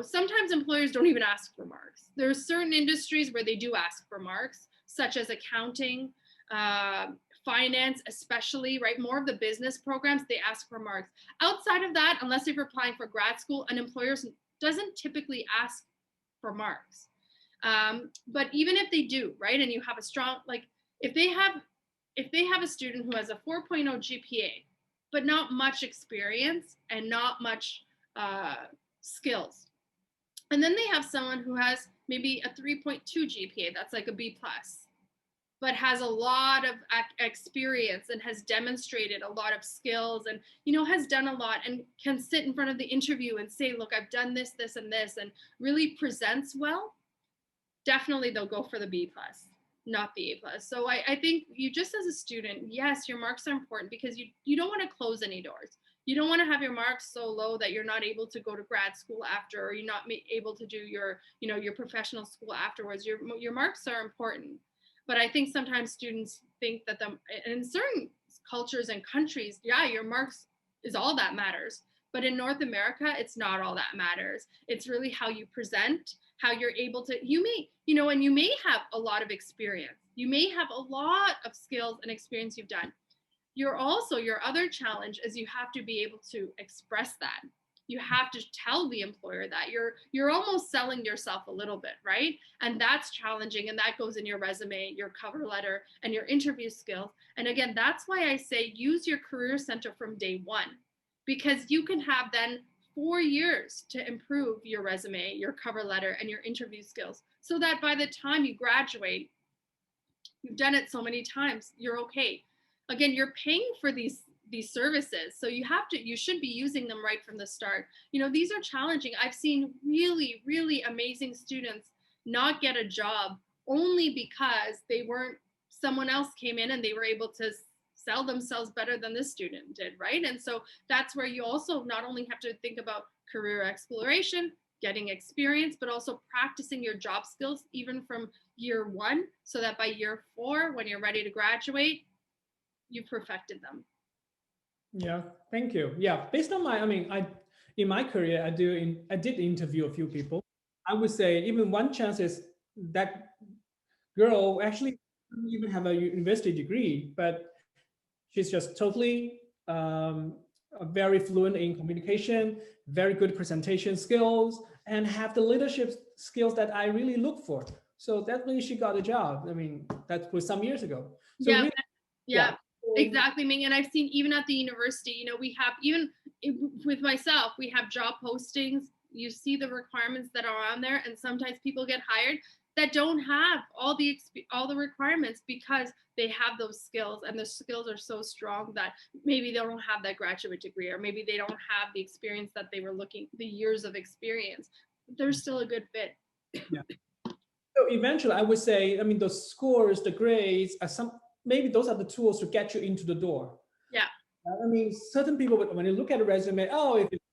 sometimes employers don't even ask for marks. There are certain industries where they do ask for marks, such as accounting, finance, especially, right? More of the business programs, they ask for marks. Outside of that, unless you're applying for grad school, an employer doesn't typically ask for marks. But even if they do, right, and you have a strong, like, if they have a student who has a 4.0 GPA, but not much experience and not much skills, and then they have someone who has maybe a 3.2 GPA, that's like a B plus, but has a lot of experience and has demonstrated a lot of skills and, has done a lot and can sit in front of the interview and say, look, I've done this, this, and this, and really presents well, definitely they'll go for the B plus, not the A plus. So I think you just as a student, yes, your marks are important because you don't want to close any doors. You don't want to have your marks so low that you're not able to go to grad school after, or you're not able to do your professional school afterwards. Your marks are important. But I think sometimes students think that in certain cultures and countries, yeah, your marks is all that matters. But in North America, it's not all that matters. It's really how you present, how you're able to, you may have a lot of experience. You may have a lot of skills and experience you've done. Your other challenge is you have to be able to express that. You have to tell the employer that you're almost selling yourself a little bit, right? And that's challenging. And that goes in your resume, your cover letter, and your interview skills. And again, that's why I say use your career center from day one, because you can have then 4 years to improve your resume, your cover letter, and your interview skills, so that by the time you graduate, you've done it so many times, you're okay. Again, you're paying for these services, so you should be using them right from the start. These are challenging. I've seen really, really amazing students not get a job only because someone else came in and they were able to sell themselves better than this student did, right? And so that's where you also not only have to think about career exploration, getting experience, but also practicing your job skills even from year one, so that by year 4, when you're ready to graduate, you've perfected them. Yeah, thank you. Yeah, based on in my career, I did interview a few people. I would say even one chance is that girl actually doesn't even have a university degree, but she's just totally very fluent in communication, very good presentation skills, and have the leadership skills that I really look for. So definitely she got a job. I mean, that was some years ago. So yeah, really, yeah, exactly, Ming. And I've seen even at the university, we have, even with myself, we have job postings. You see the requirements that are on there, and sometimes people get hired that don't have all the requirements because they have those skills, and the skills are so strong that maybe they don't have that graduate degree, or maybe they don't have the experience that they were the years of experience. But they're still a good fit. Yeah. So eventually, I would say, I mean, the scores, the grades, maybe those are the tools to get you into the door. Yeah. I mean, certain people, when you look at a resume, oh, if it's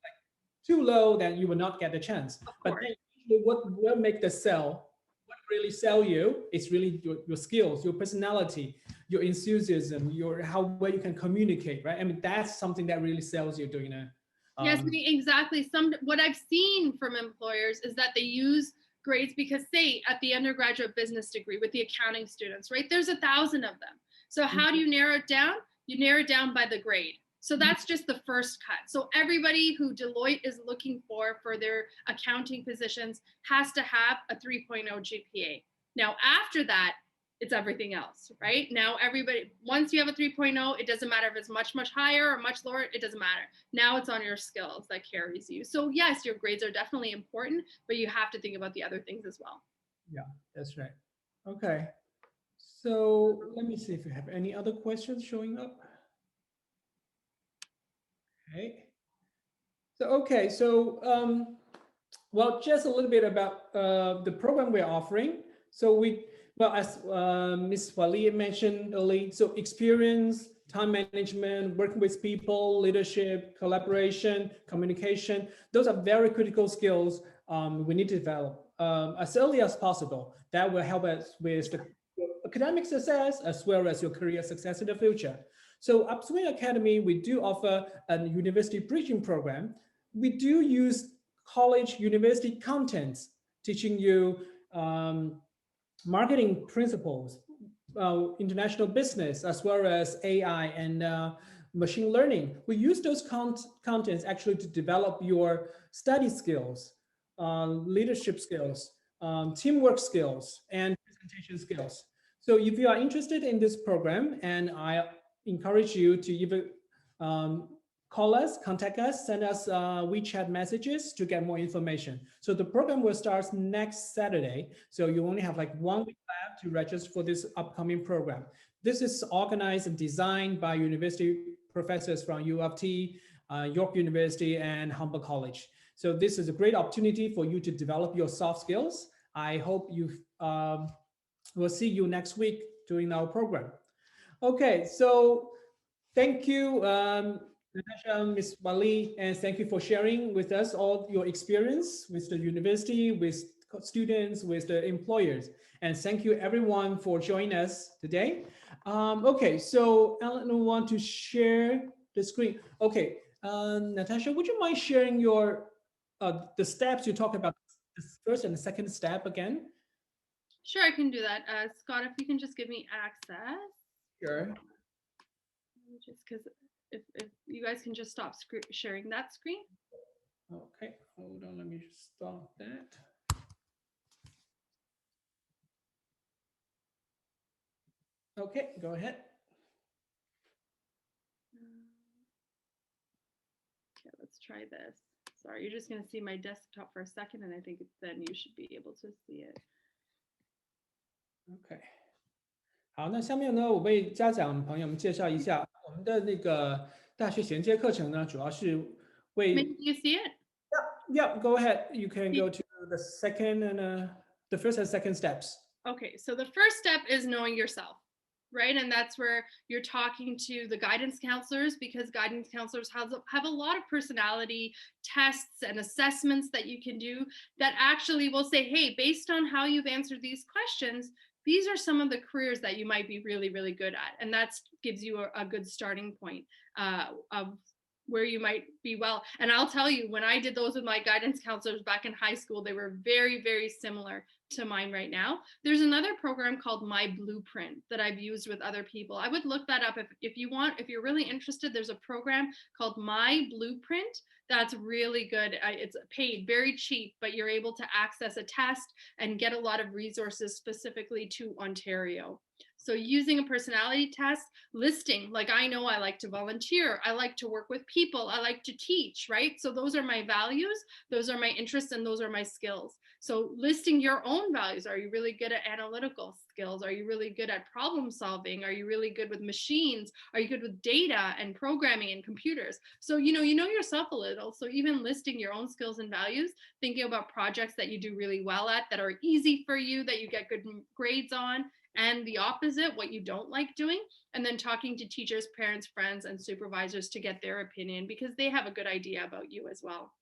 too low, then you will not get the chance. Of But course. then usually what will make the sell, what really sell you is really your skills, your personality, your enthusiasm, your how well you can communicate, right? I mean, that's something that really sells you doing a Yes, exactly. What I've seen from employers is that they use grades because, say, at the undergraduate business degree with the accounting students, right? There's 1,000 of them. So how do you narrow it down? You narrow it down by the grade. So that's just the first cut. So everybody who Deloitte is looking for their accounting positions has to have a 3.0 GPA. Now, after that, it's everything else, right? Now, everybody, once you have a 3.0, it doesn't matter if it's much, much higher or much lower, it doesn't matter. Now it's on your skills that carries you. So yes, your grades are definitely important, but you have to think about the other things as well. Yeah, that's right. Okay. So let me see if you have any other questions showing up. Okay. Well, just a little bit about the program we're offering. So well, as Ms. Walli mentioned earlier, so experience, time management, working with people, leadership, collaboration, communication, those are very critical skills we need to develop as early as possible. That will help us with the academic success as well as your career success in the future. So Upswing Academy, we do offer a university bridging program. We do use college university contents teaching you marketing principles, international business, as well as AI and machine learning. We use those contents actually to develop your study skills, leadership skills, teamwork skills, and presentation skills. So if you are interested in this program, and I encourage you to either call us, contact us, send us WeChat messages to get more information. So the program will start next Saturday. So you only have like 1 week left to register for this upcoming program. This is organized and designed by university professors from U of T, York University, and Humboldt College. So this is a great opportunity for you to develop your soft skills. I hope you will see you next week during our program. Okay, so thank you, Natasha, Ms. Walli, and thank you for sharing with us all your experience with the university, with students, with the employers. And thank you everyone for joining us today. Okay, so Ellen want to share the screen. Okay, Natasha, would you mind sharing your the steps you talk about, the first and the second step again? Sure, I can do that. Scott, if you can just give me access. Sure. Just because if you guys can just stop sharing that screen. Okay, hold on, let me just stop that. Okay, go ahead. Okay, let's try this. Sorry, you're just going to see my desktop for a second, and I think then you should be able to see it. OK，好，那下面呢，我为家长朋友们介绍一下我们的那个大学衔接课程呢，主要是为 Maybe you see it? Yeah, go ahead. You can go to the second and the first and second steps. Okay, so the first step is knowing yourself, right? And that's where you're talking to the guidance counselors, because guidance counselors have a lot of personality tests and assessments that you can do that actually will say, hey, based on how you've answered these questions, these are some of the careers that you might be really, really good at. And that gives you a good starting point of where you might be well. And I'll tell you, when I did those with my guidance counselors back in high school, they were very, very similar to mine right now. There's another program called My Blueprint that I've used with other people. I would look that up if you want. If you're really interested, there's a program called My Blueprint that's really good. It's paid, very cheap, but you're able to access a test and get a lot of resources specifically to Ontario. So using a personality test, listing, like I know I like to volunteer, I like to work with people, I like to teach, right? So those are my values, those are my interests, and those are my skills. So listing your own values. Are you really good at analytical skills? Are you really good at problem solving? Are you really good with machines? Are you good with data and programming and computers? So you know yourself a little. So even listing your own skills and values, thinking about projects that you do really well at, that are easy for you, that you get good grades on, and the opposite, what you don't like doing, and then talking to teachers, parents, friends, and supervisors to get their opinion because they have a good idea about you as well.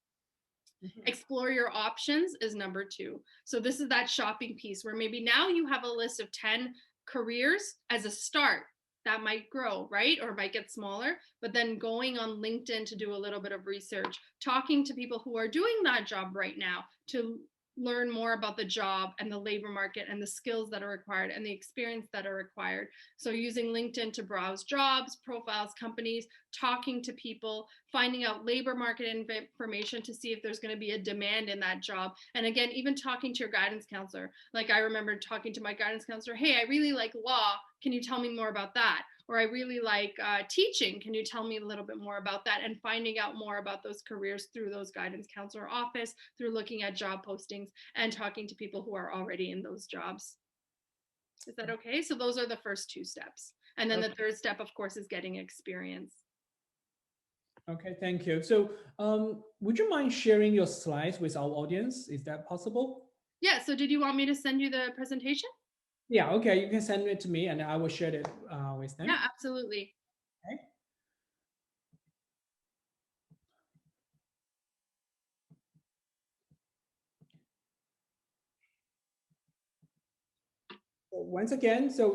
Explore your options is number 2. So this is that shopping piece where maybe now you have a list of 10 careers as a start that might grow, right? Or might get smaller, but then going on LinkedIn to do a little bit of research, talking to people who are doing that job right now to learn more about the job and the labor market and the skills that are required and the experience that are required. So using LinkedIn to browse jobs, profiles, companies, talking to people, finding out labor market information to see if there's going to be a demand in that job. And again, even talking to your guidance counselor. Like I remember talking to my guidance counselor, hey, I really like law. Can you tell me more about that? Or I really like teaching. Can you tell me a little bit more about that? And finding out more about those careers through those guidance counselor office, through looking at job postings and talking to people who are already in those jobs. Is that okay? So those are the first 2 steps. And then the third step, of course, is getting experience. Okay, thank you. So would you mind sharing your slides with our audience? Is that possible? Yeah, so did you want me to send you the presentation? Yeah, okay, you can send it to me and I will share it with them. Yeah, absolutely. Okay. Once again, so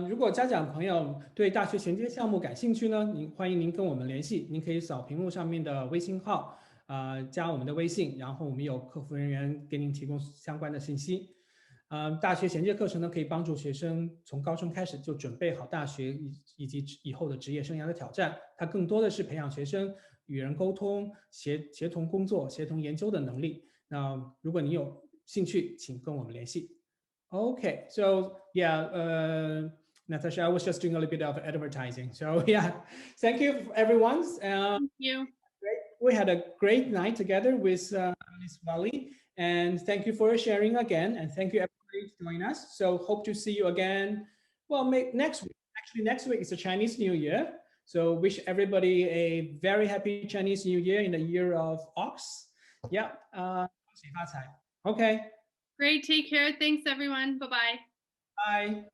如果家长朋友对大学衔接项目感兴趣呢，欢迎您跟我们联系。您可以扫屏幕上面的微信号，加我们的微信，然后我们有客服人员给您提供相关的信息。大学衔接课程呢，可以帮助学生从高中开始就准备好大学以及以后的职业生涯的挑战。它更多的是培养学生与人沟通、协同工作、协同研究的能力。那如果你有兴趣，请跟我们联系。Okay, so yeah, Natasha, I was just doing a little bit of advertising. So yeah, thank you everyone. Thank you. We had a great night together with Ms. Walli, and thank you for sharing again, and thank you everybody for joining us. So hope to see you again. Well, next week. Actually, next week is the Chinese New Year. So wish everybody a very happy Chinese New Year in the year of Ox. Yeah. Okay. Great. Take care. Thanks, everyone. Bye-bye. Bye.